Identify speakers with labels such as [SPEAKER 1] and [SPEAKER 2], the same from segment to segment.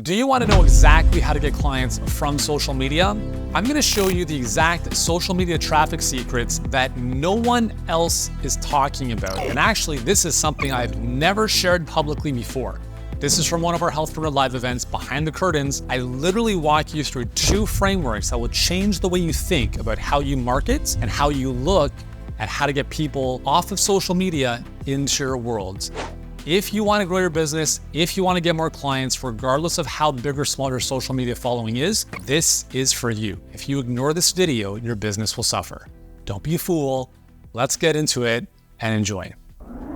[SPEAKER 1] Do you want to know exactly how to get clients from social media? I'm going to show you the exact social media traffic secrets that no one else is talking about. And actually, this is something I've never shared publicly before. This is from one of our Healthpreneur live events, Behind the Curtains. I literally walk you through 2 frameworks that will change the way you think about how you market and how you look at how to get people off of social media into your world. If you want to grow your business, if you want to get more clients, regardless of how big or small your social media following is, this is for you. If you ignore this video, your business will suffer. Don't be a fool. Let's get into it and enjoy.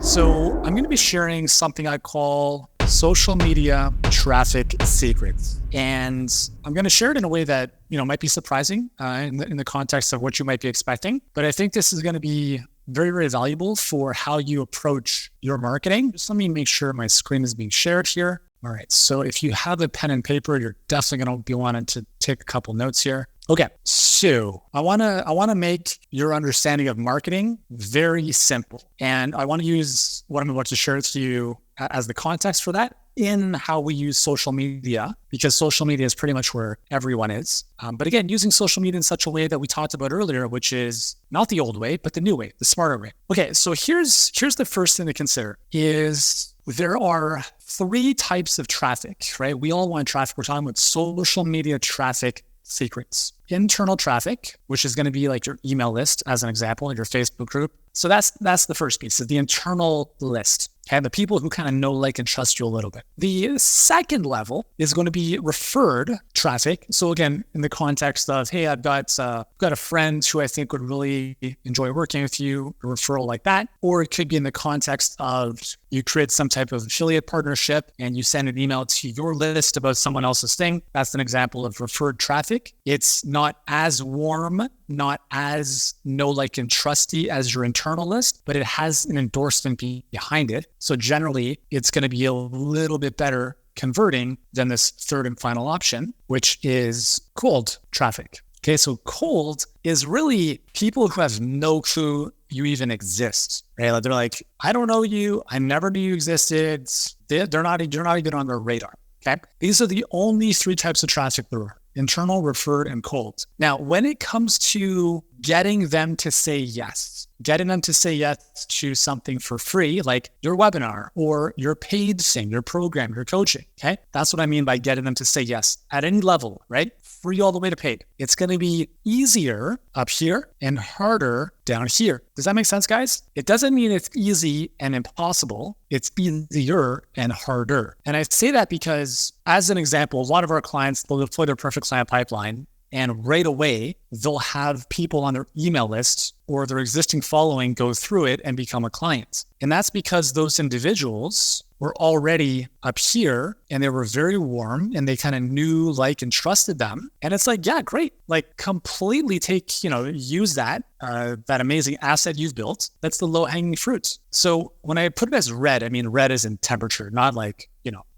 [SPEAKER 1] So I'm going to be sharing something I call social media traffic secrets. And I'm going to share it in a way that, might be surprising in the context of what you might be expecting. But I think this is going to be very, very valuable for how you approach your marketing. Just let me make sure my screen is being shared here. All right. So if you have a pen and paper, you're definitely going to be wanting to take a couple notes here. Okay. So I want to make your understanding of marketing very simple. And I want to use what I'm about to share with you as the context for that in how we use social media, because social media is pretty much where everyone is. But again, using social media in such a way that we talked about earlier, which is not the old way, but the new way, the smarter way. Okay, so here's the first thing to consider is there are 3 types of traffic, right? We all want traffic. We're talking about social media traffic secrets. Internal traffic, which is going to be like your email list, as an example, in your Facebook group. So that's the first piece, is the internal list. Okay, the people who kind of know, like, and trust you a little bit. The second level is going to be referred traffic. So again, in the context of, hey, I've got a friend who I think would really enjoy working with you, a referral like that. Or it could be in the context of you create some type of affiliate partnership and you send an email to your list about someone else's thing. That's an example of referred traffic. It's not as warm, not as know, like, and trusty as your internal list, but it has an endorsement behind it. So generally, it's going to be a little bit better converting than this third and final option, which is cold traffic. Okay, so cold is really people who have no clue you even exist, right? They're like, I don't know you. I never knew you existed. You're not even on their radar, okay? These are the only 3 types of traffic there are: internal, referred, and cold. Now, when it comes to getting them to say yes to something for free, like your webinar or your paid thing, your program, your coaching, okay? That's what I mean by getting them to say yes at any level, right? Free all the way to paid. It's going to be easier up here and harder down here. Does that make sense, guys? It doesn't mean it's easy and impossible. It's easier and harder. And I say that because, as an example, a lot of our clients, they'll deploy their perfect client pipeline, and right away, they'll have people on their email list or their existing following go through it and become a client. And that's because those individuals were already up here and they were very warm and they kind of knew, like, and trusted them. And it's like, yeah, great. Like, completely use that amazing asset you've built. That's the low hanging fruit. So when I put it as red, I mean, red is in temperature, not like,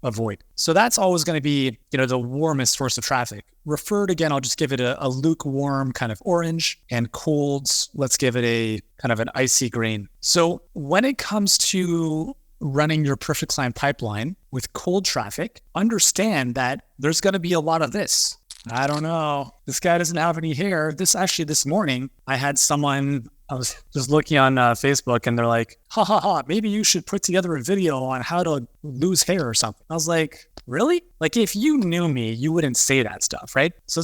[SPEAKER 1] avoid. So that's always going to be, the warmest source of traffic. Referred, again, I'll just give it a lukewarm kind of orange, and colds, let's give it a kind of an icy green. So when it comes to running your perfect client pipeline with cold traffic, understand that there's going to be a lot of this. I don't know. This guy doesn't have any hair. This morning, I had someone, I was just looking on Facebook, and they're like, maybe you should put together a video on how to lose hair or something. I was like, really? Like, if you knew me, you wouldn't say that stuff, right? So,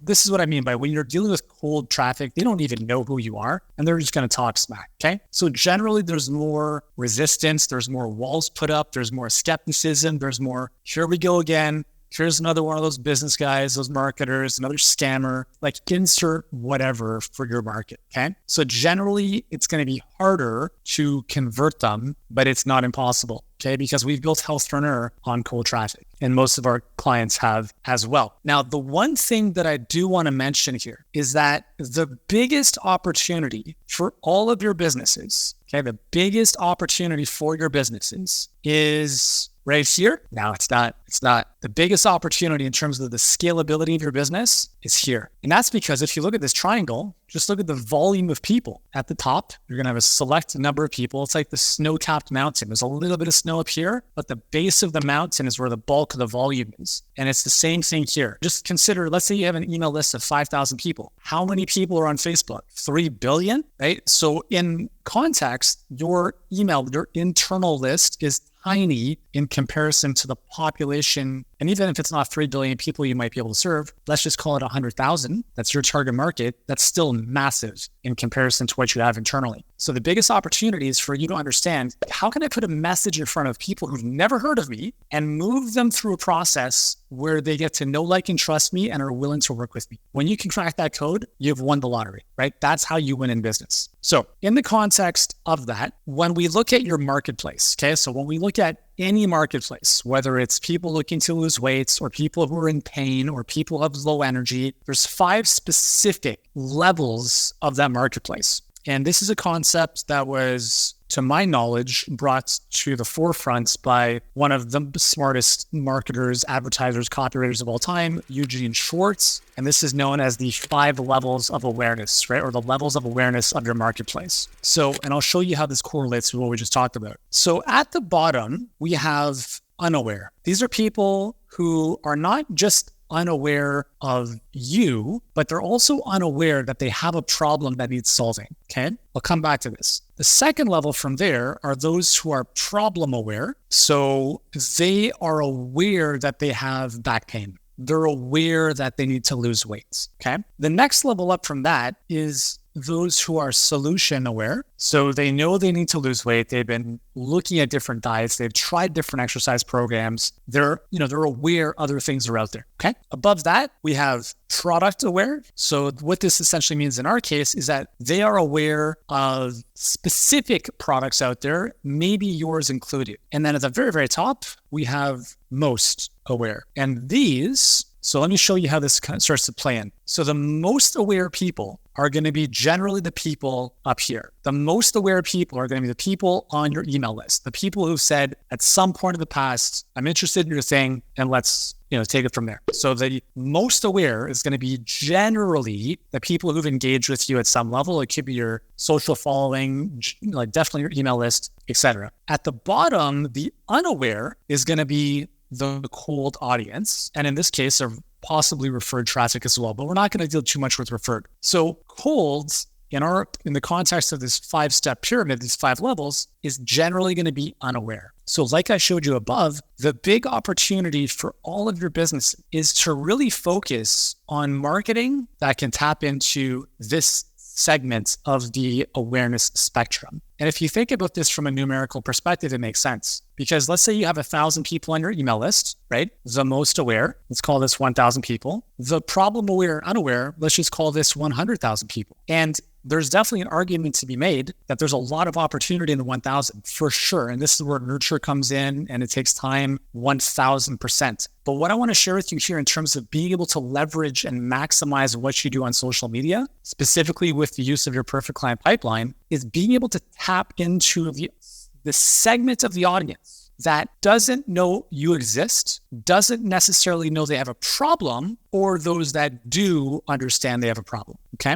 [SPEAKER 1] this is what I mean by when you're dealing with cold traffic, they don't even know who you are, and they're just going to talk smack, okay? So generally, there's more resistance, there's more walls put up, there's more skepticism, there's more, here we go again. Here's another one of those business guys, those marketers, another scammer, like, insert whatever for your market, okay? So generally, it's going to be harder to convert them, but it's not impossible, okay? Because we've built Healthpreneur on cold traffic, and most of our clients have as well. Now, the one thing that I do want to mention here is that the biggest opportunity for all of your businesses, okay, the biggest opportunity for your businesses is right here. Now, it's not It's not. The biggest opportunity in terms of the scalability of your business is here. And that's because if you look at this triangle, just look at the volume of people. At the top, you're going to have a select number of people. It's like the snow-capped mountain. There's a little bit of snow up here, but the base of the mountain is where the bulk of the volume is. And it's the same thing here. Just consider, let's say you have an email list of 5,000 people. How many people are on Facebook? 3 billion, right? So in context, your email, your internal list is tiny in comparison to the population. And even if it's not 3 billion people you might be able to serve, let's just call it 100,000. That's your target market. That's still massive in comparison to what you have internally. So the biggest opportunity is for you to understand, how can I put a message in front of people who've never heard of me and move them through a process where they get to know, like, and trust me and are willing to work with me? When you can crack that code, you've won the lottery, right? That's how you win in business. So in the context of that, when we look at your marketplace, okay, so when we look at any marketplace, whether it's people looking to lose weight or people who are in pain or people who have low energy, there's 5 specific levels of that marketplace. And this is a concept that was, to my knowledge, brought to the forefront by one of the smartest marketers, advertisers, copywriters of all time, Eugene Schwartz. And this is known as the 5 levels of awareness, right? Or the levels of awareness of your marketplace. So, and I'll show you how this correlates with what we just talked about. So at the bottom, we have unaware. These are people who are not just unaware of you, but they're also unaware that they have a problem that needs solving, okay? I'll come back to this. The second level from there are those who are problem aware. So they are aware that they have back pain. They're aware that they need to lose weight, okay? The next level up from that is those who are solution aware. So they know they need to lose weight. They've been looking at different diets. They've tried different exercise programs. They're aware other things are out there. Okay. Above that, we have product aware. So what this essentially means in our case is that they are aware of specific products out there, maybe yours included. And then at the very, very top, we have most aware. And these, so let me show you how this kind of starts to play in. So the most aware people are going to be generally the people up here. The most aware people are going to be the people on your email list, the people who said at some point in the past, I'm interested in your thing, and let's take it from there. So the most aware is going to be generally the people who've engaged with you at some level. It could be your social following, like definitely your email list, etc. At the bottom, the unaware is going to be the cold audience. And in this case, possibly referred traffic as well, but we're not going to deal too much with referred. So colds in the context of this 5-step pyramid, these 5 levels, is generally going to be unaware. So like I showed you above, the big opportunity for all of your business is to really focus on marketing that can tap into this segment of the awareness spectrum. And if you think about this from a numerical perspective, it makes sense. Because let's say you have 1,000 people on your email list, right? The most aware, let's call this 1,000 people. The problem aware, unaware, let's just call this 100,000 people. And there's definitely an argument to be made that there's a lot of opportunity in the 1,000 for sure. And this is where nurture comes in, and it takes time 1,000%. But what I want to share with you here in terms of being able to leverage and maximize what you do on social media, specifically with the use of your perfect client pipeline, is being able to tap into the segment of the audience that doesn't know you exist, doesn't necessarily know they have a problem, or those that do understand they have a problem, okay?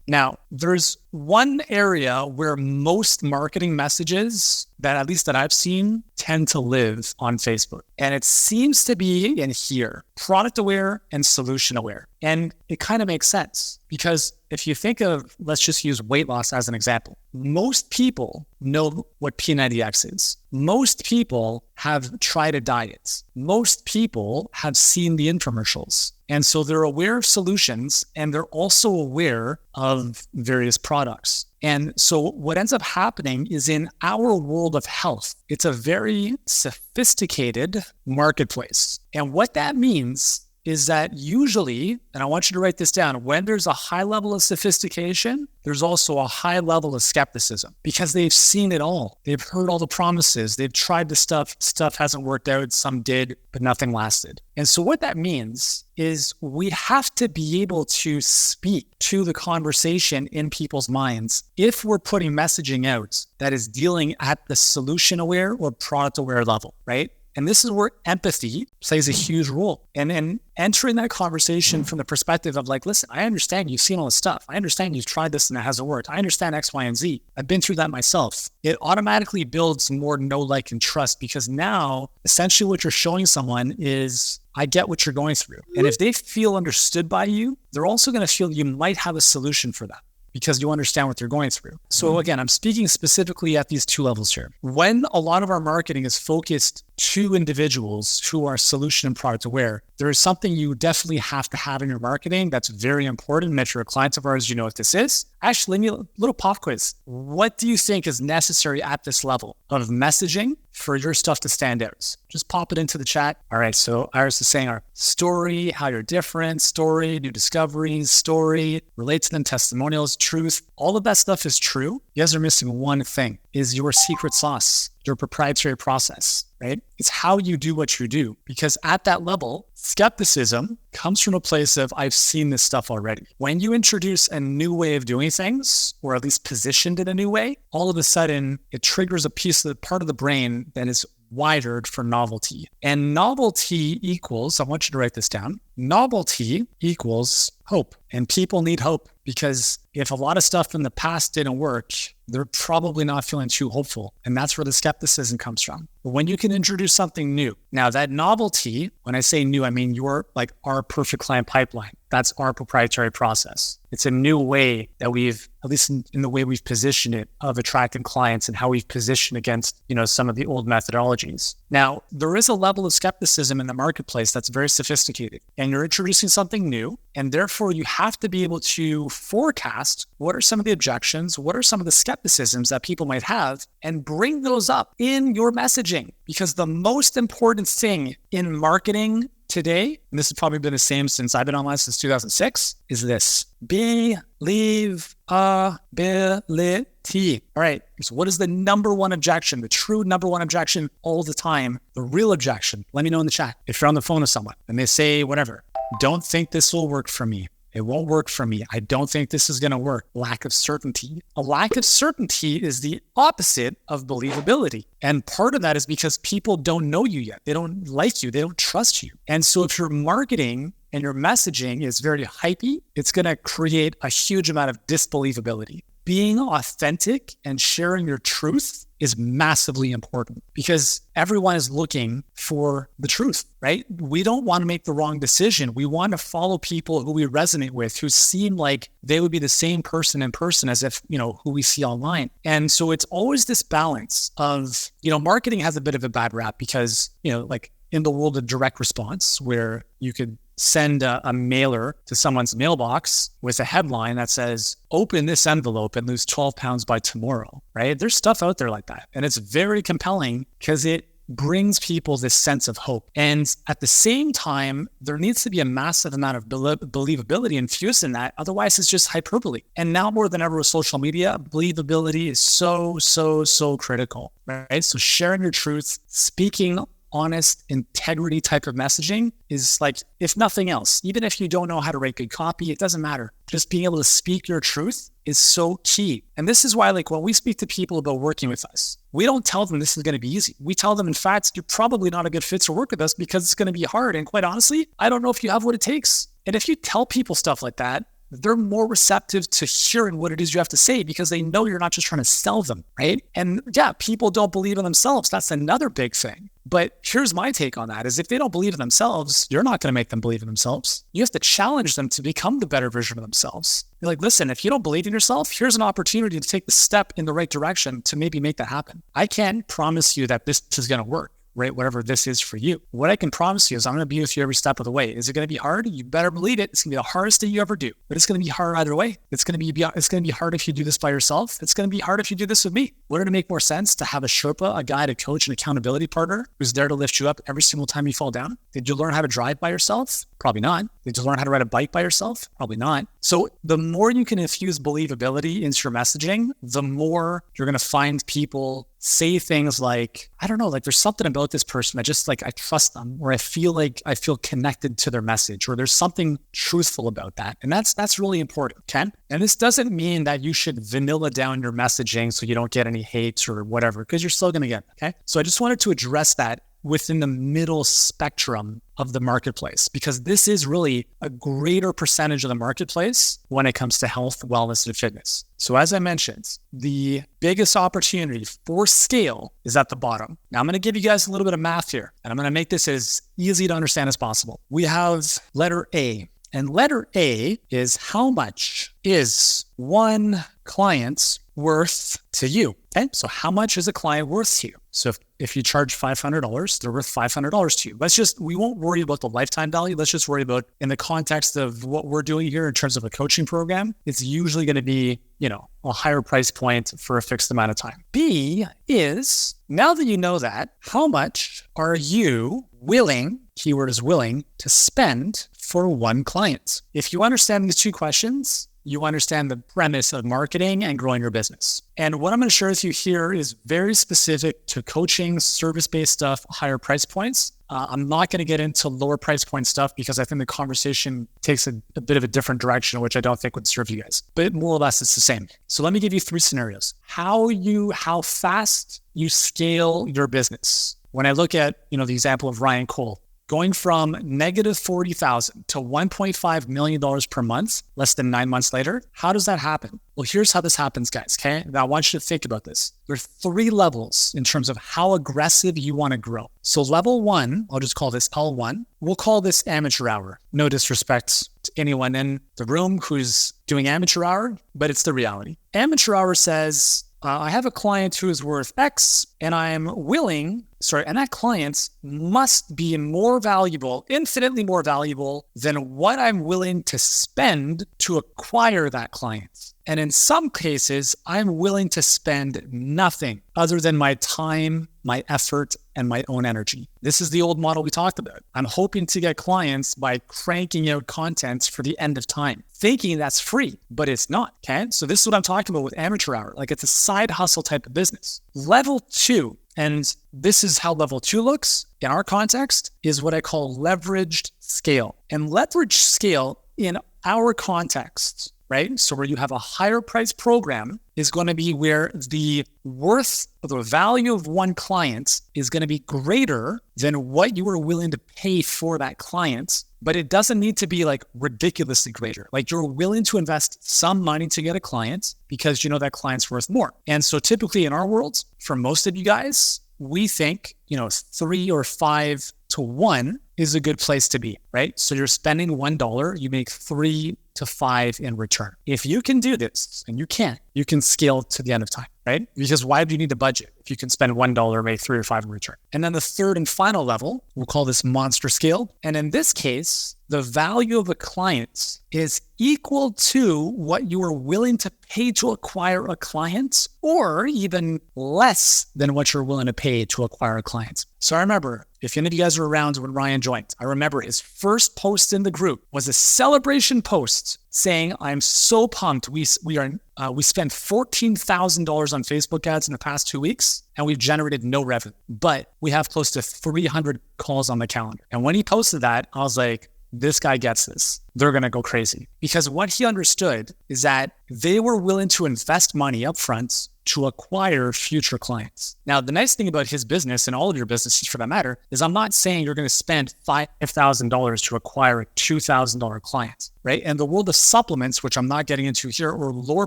[SPEAKER 1] Now, there's one area where most marketing messages that, at least that I've seen, tend to live on Facebook. And it seems to be in here, product aware and solution aware. And it kind of makes sense because if you think of, let's just use weight loss as an example. Most people know what P90X is. Most people have tried a diet. Most people have seen the infomercials. And so they're aware of solutions and they're also aware of various products. And so what ends up happening is in our world of health, it's a very sophisticated marketplace. And what that means is that usually, and I want you to write this down, when there's a high level of sophistication, there's also a high level of skepticism because they've seen it all. They've heard all the promises. They've tried the stuff hasn't worked out. Some did, but nothing lasted. And so what that means is we have to be able to speak to the conversation in people's minds if we're putting messaging out that is dealing at the solution aware or product aware level, right? And this is where empathy plays a huge role. And entering that conversation from the perspective of like, listen, I understand you've seen all this stuff. I understand you've tried this and it hasn't worked. I understand X, Y, and Z. I've been through that myself. It automatically builds more know, like, and trust, because now essentially what you're showing someone is, I get what you're going through. And if they feel understood by you, they're also going to feel you might have a solution for them, because you understand what they're going through. So again, I'm speaking specifically at these two levels here. When a lot of our marketing is focused to individuals who are solution and product aware, there is something you definitely have to have in your marketing that's very important. And if you're a client of ours, you know what this is. Actually, leave me a little pop quiz. What do you think is necessary at this level of messaging for your stuff to stand out? Just pop it into the chat. All right, so Iris is saying our story, how you're different, story, new discoveries, story, relate to them, testimonials, truth. All of that stuff is true. You guys are missing one thing, is your secret sauce, your proprietary process, right? It's how you do what you do. Because at that level, skepticism comes from a place of, I've seen this stuff already. When you introduce a new way of doing things, or at least positioned in a new way, all of a sudden it triggers a piece of the part of the brain that is wired for novelty. And novelty equals, I want you to write this down, novelty equals hope. And people need hope, because if a lot of stuff in the past didn't work, they're probably not feeling too hopeful. And that's where the skepticism comes from. But when you can introduce something new, now that novelty, when I say new, I mean you're like our perfect client pipeline. That's our proprietary process. It's a new way that we've, at least in the way we've positioned it, of attracting clients and how we've positioned against, some of the old methodologies. Now, there is a level of skepticism in the marketplace that's very sophisticated, and you're introducing something new, and therefore you have to be able to forecast what are some of the objections, what are some of the skepticisms that people might have, and bring those up in your messaging. Because the most important thing in marketing today, and this has probably been the same since I've been online since 2006, is this: believability. All right, so what is the number one objection, the true number one objection all the time, the real objection? Let me know in the chat. If you're on the phone with someone and they say whatever, don't think this will work for me. It won't work for me. I don't think this is going to work. Lack of certainty. A lack of certainty is the opposite of believability. And part of that is because people don't know you yet. They don't like you. They don't trust you. And so if your marketing and your messaging is very hypey, it's going to create a huge amount of disbelievability. Being authentic and sharing your truth is massively important, because everyone is looking for the truth, right? We don't want to make the wrong decision. We want to follow people who we resonate with, who seem like they would be the same person in person as if, who we see online. And so it's always this balance of, marketing has a bit of a bad rap because, like in the world of direct response, where you could send a mailer to someone's mailbox with a headline that says, open this envelope and lose 12 pounds by tomorrow, right? There's stuff out there like that. And it's very compelling because it brings people this sense of hope. And at the same time, there needs to be a massive amount of believability infused in that. Otherwise, it's just hyperbole. And now more than ever with social media, believability is so critical, right? So sharing your truth, speaking honest, integrity type of messaging is like, if nothing else, even if you don't know how to write good copy, it doesn't matter. Just being able to speak your truth is so key. And this is why, when we speak to people about working with us, we don't tell them this is going to be easy. We tell them, in fact, you're probably not a good fit to work with us because it's going to be hard. And quite honestly, I don't know if you have what it takes. And if you tell people stuff like that, they're more receptive to hearing what it is you have to say, because they know you're not just trying to sell them, right? And yeah, people don't believe in themselves. That's another big thing. But here's my take on that, is if they don't believe in themselves, you're not going to make them believe in themselves. You have to challenge them to become the better version of themselves. You're like, listen, if you don't believe in yourself, here's an opportunity to take the step in the right direction to maybe make that happen. I can't promise you that this is going to work, right? Whatever this is for you. What I can promise you is I'm going to be with you every step of the way. Is it going to be hard? You better believe it. It's going to be the hardest thing you ever do, but it's going to be hard either way. It's going to be hard if you do this by yourself. It's going to be hard if you do this with me. Wouldn't it make more sense to have a Sherpa, a guide, a coach, an accountability partner who's there to lift you up every single time you fall down? Did you learn how to drive by yourself? Probably not. Did you learn how to ride a bike by yourself? Probably not. So the more you can infuse believability into your messaging, the more you're going to find people say things like, I don't know, there's something about this person that just I trust them, or I feel connected to their message, or there's something truthful about that. And that's really important, okay? And this doesn't mean that you should vanilla down your messaging so you don't get any hate or whatever, because you're still going to get it, okay? So I just wanted to address that within the middle spectrum of the marketplace, because this is really a greater percentage of the marketplace when it comes to health, wellness, and fitness. So as I mentioned, the biggest opportunity for scale is at the bottom. Now I'm going to give you guys a little bit of math here, and I'm going to make this as easy to understand as possible. We have letter A, and letter A is how much is one client's worth to you. Okay, so how much is a client worth to you? So if you charge $500, they're worth $500 to you. We won't worry about the lifetime value. Let's just worry about, in the context of what we're doing here in terms of a coaching program, it's usually going to be, a higher price point for a fixed amount of time. B is, now that you know that, how much are you willing, keyword is willing, to spend for one client? If you understand these two questions, you understand the premise of marketing and growing your business. And what I'm going to share with you here is very specific to coaching, service-based stuff, higher price points. I'm not going to get into lower price point stuff because I think the conversation takes a bit of a different direction, which I don't think would serve you guys. But more or less, it's the same. So let me give you 3 scenarios. How fast you scale your business. When I look at, the example of Ryan Cole, going from negative $40,000 to $1.5 million per month, less than 9 months later, how does that happen? Well, here's how this happens, guys, okay? Now, I want you to think about this. There's 3 levels in terms of how aggressive you want to grow. So level 1, I'll just call this L1. We'll call this amateur hour. No disrespect to anyone in the room who's doing amateur hour, but it's the reality. Amateur hour says, I have a client who is worth X, and and that client must be more valuable, infinitely more valuable than what I'm willing to spend to acquire that client. And in some cases, I'm willing to spend nothing other than my time, my effort, and my own energy. This is the old model we talked about. I'm hoping to get clients by cranking out content for the end of time, thinking that's free, but it's not, okay? So this is what I'm talking about with amateur hour. Like, it's a side hustle type of business. Level 2, and this is how level 2 looks in our context, is what I call leveraged scale. And leveraged scale in our context, right? So where you have a higher price program is going to be where the value of one client is going to be greater than what you are willing to pay for that client. But it doesn't need to be like ridiculously greater. Like, you're willing to invest some money to get a client because you know that client's worth more. And so typically in our world, for most of you guys, we think, 3 or 5 to 1 is a good place to be, right? So you're spending $1, you make 3 to 5 in return. If you can do this, and you can scale to the end of time, right? Because why do you need a budget if you can spend $1, make 3 or 5 in return? And then the third and final level, we'll call this monster scale. And in this case, the value of a client is equal to what you are willing to pay to acquire a client, or even less than what you're willing to pay to acquire a client. So I remember, if any of you guys were around when Ryan joined, I remember his first post in the group was a celebration post saying, "I'm so pumped. We spent $14,000 on Facebook ads in the past 2 weeks, and we've generated no revenue, but we have close to 300 calls on the calendar." And when he posted that, I was like, this guy gets this. They're going to go crazy. Because what he understood is that they were willing to invest money up front to acquire future clients. Now, the nice thing about his business, and all of your businesses for that matter, is I'm not saying you're going to spend $5,000 to acquire a $2,000 client, right? And the world of supplements, which I'm not getting into here, or lower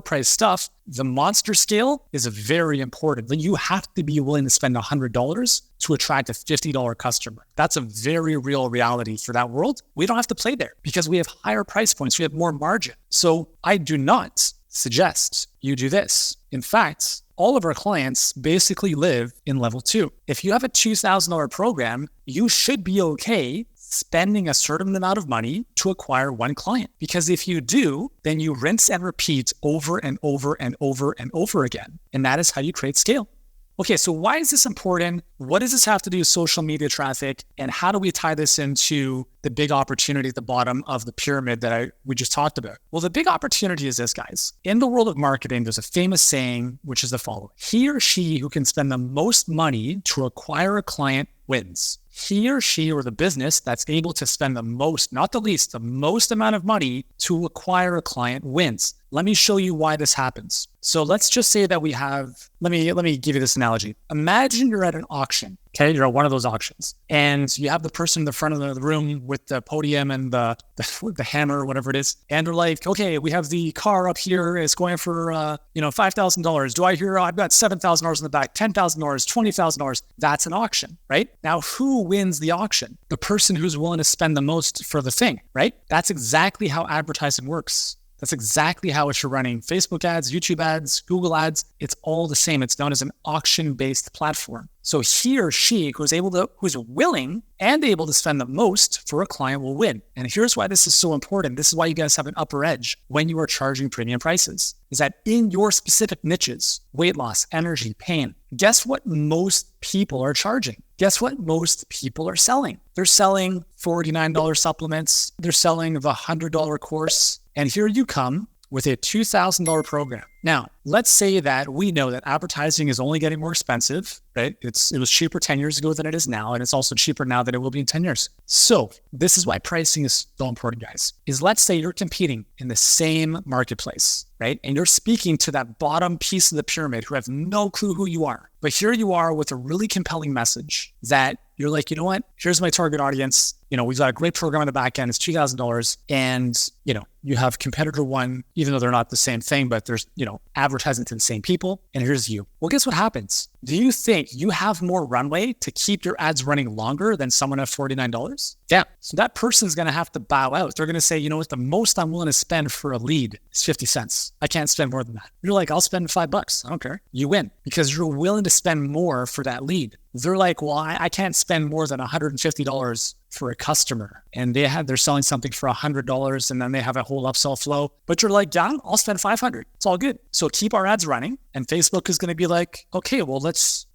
[SPEAKER 1] price stuff, the monster scale is very important. You have to be willing to spend $100 to attract a $50 customer. That's a very real reality for that world. We don't have to play there because we have higher price points. We have more margin. So I do not suggest you do this. In fact, all of our clients basically live in level 2. If you have a $2,000 program, you should be okay spending a certain amount of money to acquire one client. Because if you do, then you rinse and repeat over and over and over and over again. And that is how you create scale. Okay, so why is this important? What does this have to do with social media traffic? And how do we tie this into the big opportunity at the bottom of the pyramid that we just talked about? Well, the big opportunity is this, guys. In the world of marketing, there's a famous saying, which is the following: he or she who can spend the most money to acquire a client wins. He or she, or the business that's able to spend the most, not the least, the most amount of money to acquire a client wins. Let me show you why this happens. So let's just say that we have, let me give you this analogy. Imagine you're at an auction,
[SPEAKER 2] Okay, you're at one of those auctions. And you have the person in the front of the room with the podium and the hammer or whatever it is. And they're like, okay, we have the car up here. It's going for, $5,000. Do I hear I've got $7,000 in the back, $10,000, $20,000? That's an auction, right? Now, who wins the auction? The person who's willing to spend the most for the thing, right? That's exactly how advertising works. That's exactly how it's running Facebook ads, YouTube ads, Google ads. It's all the same. It's known as an auction-based platform. So he or she who's willing and able to spend the most for a client will win. And here's why this is so important. This is why you guys have an upper edge when you are charging premium prices, is that in your specific niches, weight loss, energy, pain, guess what most people are charging? Guess what most people are selling? They're selling $49 supplements. They're selling the $100 course. And here you come with a $2,000 program. Now, let's say that we know that advertising is only getting more expensive, right? It was cheaper 10 years ago than it is now, and it's also cheaper now than it will be in 10 years. So this is why pricing is so important, guys, is let's say you're competing in the same marketplace, right? And you're speaking to that bottom piece of the pyramid who have no clue who you are. But here you are with a really compelling message that you're like, you know what? Here's my target audience. We've got a great program on the back end. It's $2,000. And, you have competitor one, even though they're not the same thing, but there's, advertising to the same people. And here's you. Well, guess what happens? Do you think you have more runway to keep your ads running longer than someone at $49? Yeah. So that person's going to have to bow out. They're going to say, you know what? The most I'm willing to spend for a lead is 50 cents. I can't spend more than that. You're like, I'll spend $5. I don't care. You win because you're willing to spend more for that lead. They're like, well, I can't spend more than $150 for a customer. And they're selling something for $100 and then they have a whole upsell flow. But you're like, yeah, I'll spend $500. It's all good. So keep our ads running. And Facebook is going to be like, okay, well,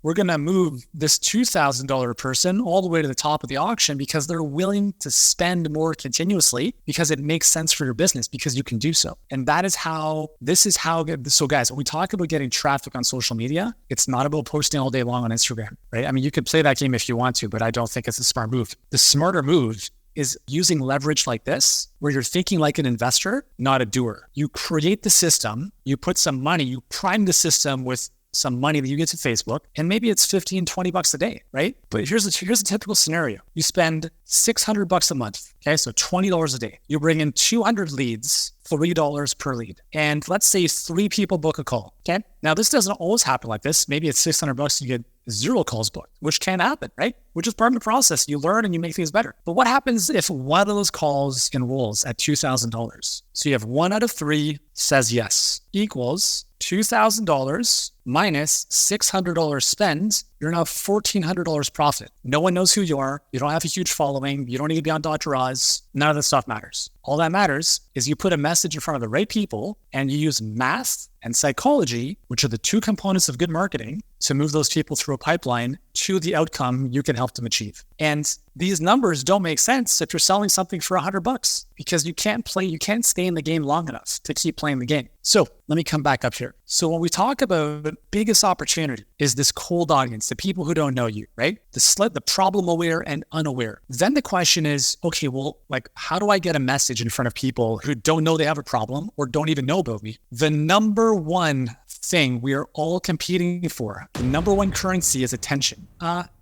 [SPEAKER 2] we're going to move this $2,000 person all the way to the top of the auction because they're willing to spend more continuously because it makes sense for your business because you can do so. And so guys, when we talk about getting traffic on social media, it's not about posting all day long on Instagram, right? I mean, you could play that game if you want to, but I don't think it's a smart move. The smarter move is using leverage like this, where you're thinking like an investor, not a doer. You create the system, you put some money, you prime the system with some money that you get to Facebook, and maybe it's $15, $20 a day, right? But here's a typical scenario. You spend $600 a month, okay? So $20 a day. You bring in 200 leads, $3 per lead. And let's say 3 people book a call, okay? Now, this doesn't always happen like this. Maybe it's $600 and you get 0 calls booked, which can happen, right? Which is part of the process. You learn and you make things better. But what happens if one of those calls enrolls at $2,000? So you have 1 out of 3 says yes, equals $2,000 minus $600 spend. You're now $1,400 profit. No one knows who you are. You don't have a huge following. You don't need to be on Dr. Oz. None of that stuff matters. All that matters is you put a message in front of the right people and you use math and psychology, which are the 2 components of good marketing, to move those people through a pipeline to the outcome you can help them achieve. And these numbers don't make sense if you're selling something for $100 because you can't stay in the game long enough to keep playing the game. So let me come back up here. So when we talk about the biggest opportunity is this cold audience, the people who don't know you, right? The problem aware and unaware. Then the question is, okay, well, how do I get a message in front of people who don't know they have a problem or don't even know about me? The number one thing we are all competing for, the number one currency is attention.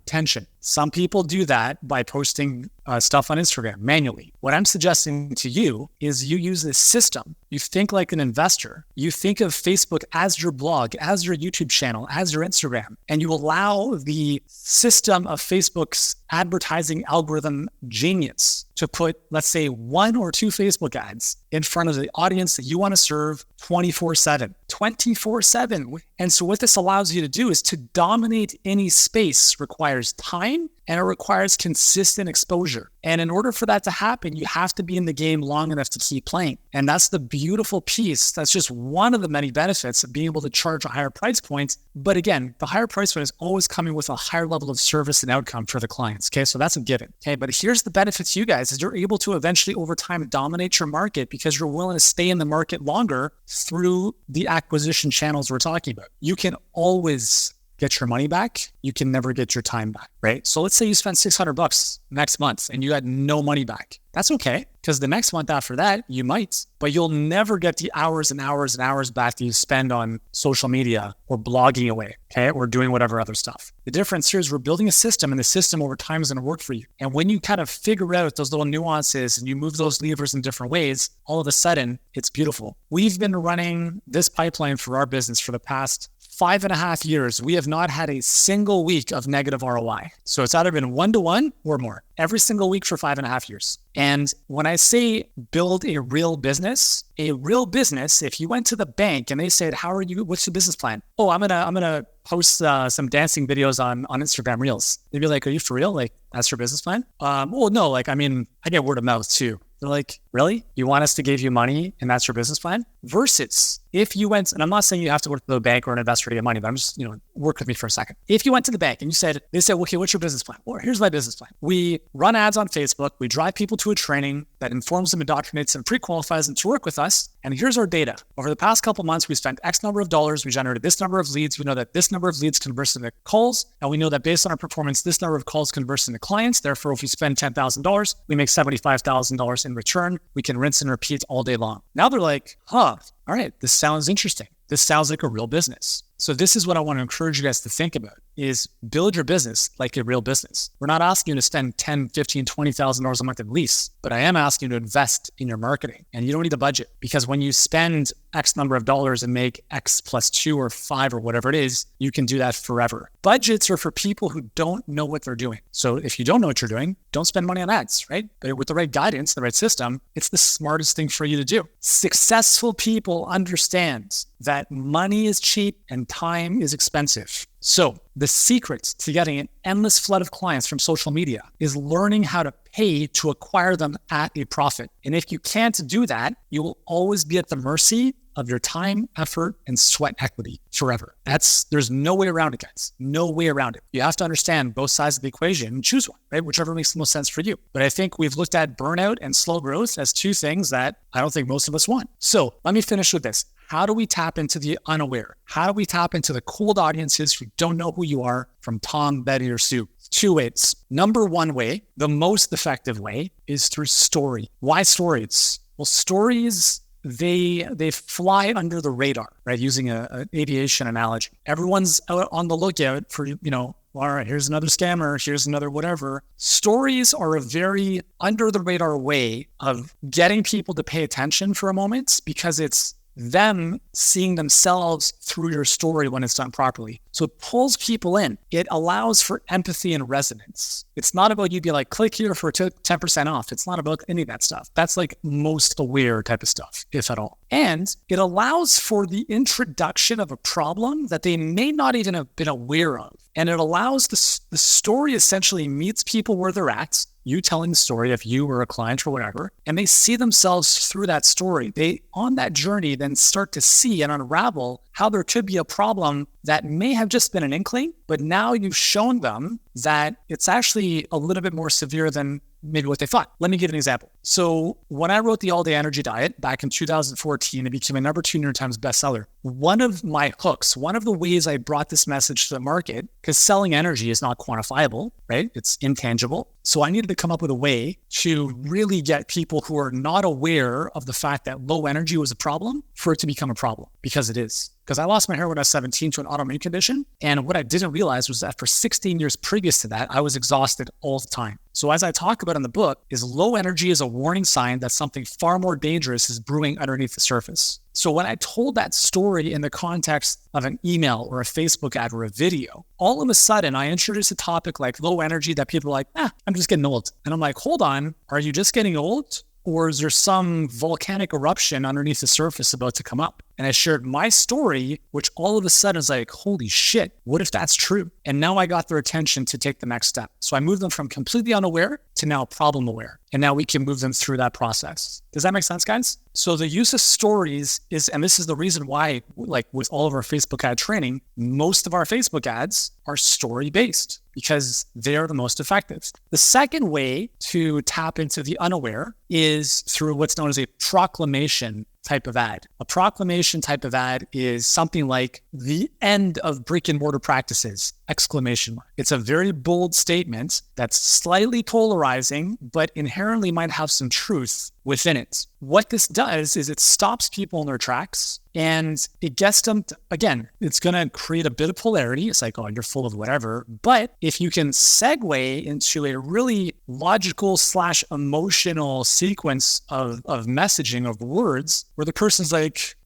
[SPEAKER 2] Attention. Some people do that by posting stuff on Instagram manually. What I'm suggesting to you is you use this system. You think like an investor. You think of Facebook as your blog, as your YouTube channel, as your Instagram, and you allow the system of Facebook's advertising algorithm genius to put, let's say, 1 or 2 Facebook ads in front of the audience that you want to serve 24/7. 24/7. And so what this allows you to do is to dominate any space requires time and it requires consistent exposure. And in order for that to happen, you have to be in the game long enough to keep playing. And that's the beautiful piece. That's just one of the many benefits of being able to charge a higher price point. But again, the higher price point is always coming with a higher level of service and outcome for the clients. Okay, so that's a given. Okay, but here's the benefit to you guys is you're able to eventually over time dominate your market because you're willing to stay in the market longer through the acquisition channels we're talking about. You can always get your money back, you can never get your time back, right? So let's say you spend $600 next month and you had no money back. That's okay, because the next month after that, you might, but you'll never get the hours and hours and hours back that you spend on social media or blogging away, okay, or doing whatever other stuff. The difference here is we're building a system, and the system over time is going to work for you. And when you kind of figure out those little nuances and you move those levers in different ways, all of a sudden, it's beautiful. We've been running this pipeline for our business for the past 5.5 years. We have not had a single week of negative ROI. So it's either been 1-to-1 or more every single week for 5.5 years. And when I say build a real business, if you went to the bank and they said, what's your business plan? Oh, I'm gonna post some dancing videos on Instagram Reels. They'd be like, are you for real? Like, that's your business plan? Well, no, like, I mean, I get word of mouth too. They're like, really? You want us to give you money and that's your business plan? Versus if you went, and I'm not saying you have to work for the bank or an investor to get money, but I'm just, work with me for a second. If you went to the bank and they said, okay, what's your business plan? Well, here's my business plan. We run ads on Facebook. We drive people to a training that informs them, indoctrinates them, pre-qualifies them to work with us. And here's our data. Over the past couple months, we spent X number of dollars. We generated this number of leads. We know that this number of leads converts into calls. And we know that based on our performance, this number of calls converts into clients. Therefore, if we spend $10,000, we make $75,000 in return. We can rinse and repeat all day long. Now they're like, all right, this sounds interesting. This sounds like a real business. So this is what I want to encourage you guys to think about, is build your business like a real business. We're not asking you to spend $10,000, $15,000, $20,000 a month at least, but I am asking you to invest in your marketing. And you don't need a budget, because when you spend X number of dollars and make X plus 2 or 5 or whatever it is, you can do that forever. Budgets are for people who don't know what they're doing. So if you don't know what you're doing, don't spend money on ads, right? But with the right guidance, the right system, it's the smartest thing for you to do. Successful people understand that money is cheap and time is expensive. So the secret to getting an endless flood of clients from social media is learning how to pay to acquire them at a profit. And if you can't do that, you will always be at the mercy of your time, effort, and sweat equity forever. There's no way around it, guys. No way around it. You have to understand both sides of the equation and choose one, right? Whichever makes the most sense for you. But I think we've looked at burnout and slow growth as two things that I don't think most of us want. So let me finish with this. How do we tap into the unaware? How do we tap into the cold audiences who don't know who you are, from Tom, Betty, or Sue? 2 ways. Number 1 way, the most effective way, is through story. Why stories? Well, stories, they fly under the radar, right? Using an aviation analogy. Everyone's out on the lookout for, all right, here's another scammer, here's another whatever. Stories are a very under the radar way of getting people to pay attention for a moment, because it's them seeing themselves through your story when it's done properly. So it pulls people in. It allows for empathy and resonance. It's not about you be like, click here for 10% off. It's not about any of that stuff. That's like most aware type of stuff, if at all. And it allows for the introduction of a problem that they may not even have been aware of. And it allows the story essentially meets people where they're at, you telling the story of you or a client or whatever, and they see themselves through that story. They, on that journey, then start to see and unravel how there could be a problem that may have just been an inkling, but now you've shown them that it's actually a little bit more severe than maybe what they thought. Let me give an example. So when I wrote the All Day Energy Diet back in 2014, it became a number 2 New York Times bestseller. One of my hooks, one of the ways I brought this message to the market, because selling energy is not quantifiable, right? It's intangible. So I needed to come up with a way to really get people who are not aware of the fact that low energy was a problem for it to become a problem, because it is. Because I lost my hair when I was 17 to an autoimmune condition. And what I didn't realize was that for 16 years previous to that, I was exhausted all the time. So as I talk about in the book, is low energy is a warning sign that something far more dangerous is brewing underneath the surface. So when I told that story in the context of an email or a Facebook ad or a video, all of a sudden I introduced a topic like low energy that people are like, I'm just getting old. And I'm like, hold on, are you just getting old? Or is there some volcanic eruption underneath the surface about to come up? And I shared my story, which all of a sudden is like, holy shit, what if that's true? And now I got their attention to take the next step. So I moved them from completely unaware to now problem aware. And now we can move them through that process. Does that make sense, guys? So the use of stories is, and this is the reason why, like with all of our Facebook ad training, most of our Facebook ads are story-based, because they're the most effective. The second way to tap into the unaware is through what's known as a proclamation type of ad. A proclamation type of ad is something like the end of brick and mortar practices, exclamation mark. It's a very bold statement that's slightly polarizing, but inherently might have some truth within it. What this does is it stops people in their tracks and it gets them to, again, it's going to create a bit of polarity. It's like, oh, you're full of whatever. But if you can segue into a really logical / emotional sequence of messaging, of words, where the person's like,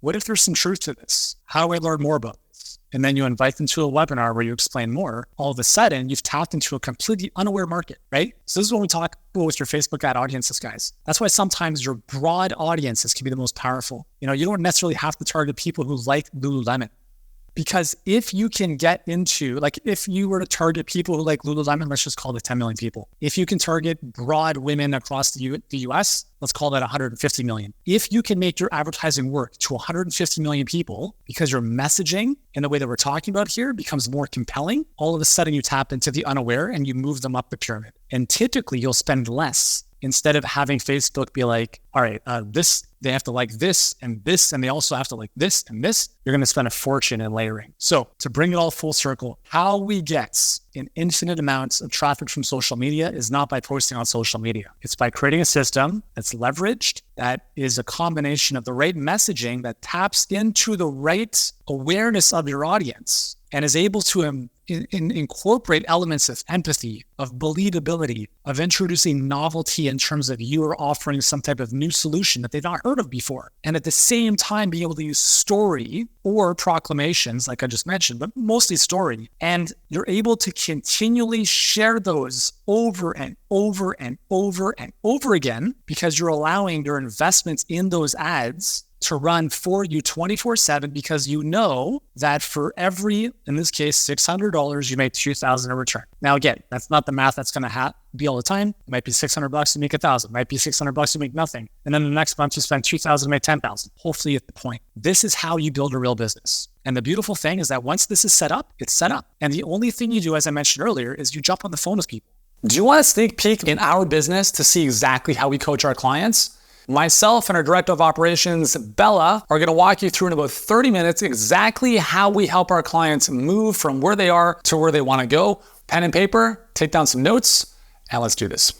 [SPEAKER 2] what if there's some truth to this? How do I learn more about this? And then you invite them to a webinar where you explain more. All of a sudden, you've tapped into a completely unaware market, right? So this is when we talk with your Facebook ad audiences, guys. That's why sometimes your broad audiences can be the most powerful. You don't necessarily have to target people who like Lululemon. Because if you can get into, like if you were to target people who like Lululemon, let's just call it 10 million people. If you can target broad women across the US, let's call that 150 million. If you can make your advertising work to 150 million people because your messaging in the way that we're talking about here becomes more compelling, all of a sudden you tap into the unaware and you move them up the pyramid. And typically you'll spend less instead of having Facebook be like, all right, they have to like this, and they also have to like this and this. You're going to spend a fortune in layering. So to bring it all full circle, how we get an infinite amounts of traffic from social media is not by posting on social media. It's by creating a system that's leveraged, that is a combination of the right messaging that taps into the right awareness of your audience and is able to incorporate elements of empathy, of believability, of introducing novelty in terms of you are offering some type of new solution that they've not heard of before. And at the same time, being able to use story or proclamations, like I just mentioned, but mostly story. And you're able to continually share those over and over and over and over again because you're allowing your investments in those ads to run for you 24/7 because you know that for every, in this case, $600, you make $2,000 in return. Now, again, that's not the math that's going to be all the time. It might be $600 to make $1,000. It might be $600 to make nothing. And then the next month you spend $2,000 to make $10,000. Hopefully at the point. This is how you build a real business. And the beautiful thing is that once this is set up, it's set up. And the only thing you do, as I mentioned earlier, is you jump on the phone with people.
[SPEAKER 1] Do you want a sneak peek in our business to see exactly how we coach our clients? Myself and our Director of Operations, Bella, are going to walk you through in about 30 minutes exactly how we help our clients move from where they are to where they want to go. Pen and paper, take down some notes, and let's do this.